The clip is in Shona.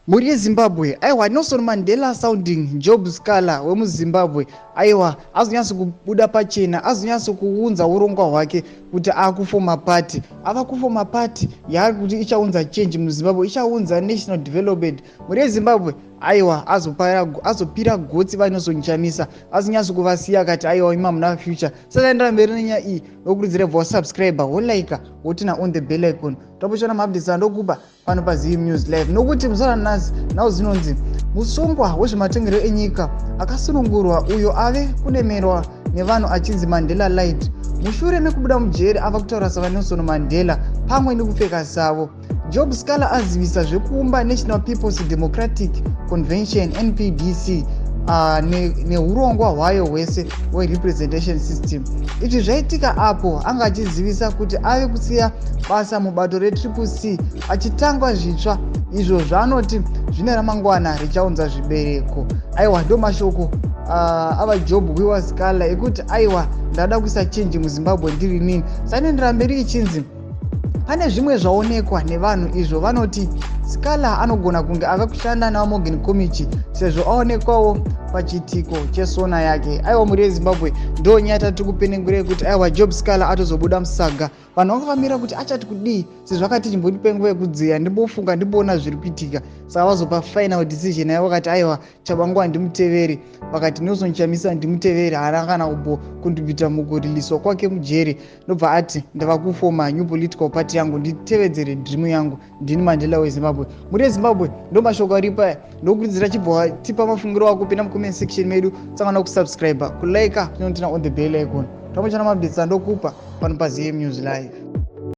muri Zimbabwe. Aiwa, Nelson Mandela sounding Job Sikhala wemuZimbabwe. Aiwa, azonyatso kubuda pachena, azonyatso kuunza urongwa hwake kuti akufoma party. Ava kufoma party yaari kuti ichaunza change muZimbabwe, ichaunza national development. Muri Zimbabwe, aiwa, azopira gotsi vaNelson Chamisa, azonyatso kuvasiya akati aiwa ima muna future. Saka ndira mberi nenyaya iyi nokurudzira bva subscriber, like, wotina on the bell icon. Tapochona maupdates andokupa pano paZim News Live. Nokuti muzana nasi nawo zinonzi musungwa wezvematengero enyika akasunungurwa uyo ave kunemerwa nevanhu achinzi Mandela Light. Mushure mekubuda mujeri ava kutaura savaNelson Mandela pamwe nekupfeka savo. Job Sikhala azivisa zvekuumba National People's Democratic Convention NPDC neurongwa hwayo hwese hwerepresentation system. Izvi zvaitika apo anga achizivisa kuti ave kusiya basa mubato reTCC achitangwa zvitsva izvo zvaanoti zvine ramangwana richaunza zvibereko. Aiwa, ndo mashoko ava Job wiwa Sikhala ekuti aiwa ndada kuisa change muZimbabwe ndiri nini. Sanendera mberi ichinzi pane zvimwe zvaonekwa nevanhu izvo vanoti Sikhala anogona kunge akakushanda naMorgan Committee sezvo aonekwawo pachitiko chesona yake. Aiwa, muri Zimbabwe ndo nyaya tikupenengurei kuti aiwa Job Sikhala atozobuda musaga. Vanhu vakakamira kuti achati kudii sezvo akati chimbondipe nguva yekudziya ndimbofunga ndimboona zviri kuitika. Saka vazopa final decision yavo vakati aiwa Chabangu handimuteveri, vakati Nelson Chamisa ndimuteveri, haana kana kumbo contributa mukuriliswa kwake mujeri. Ndobva ati ndava kufoma new political party yangu nditevedzere dream yangu, ndini Mandela weZimbabwe. Muri Zimbabwe ndo mashoko aripa ndokurudzira chibva tipa mafungiro ako pinda mucomment section medu, tsangana kusubscribe, kulike, kunotina on the bell icon. Tamuchana maupdates andokupa pano paZim News Live.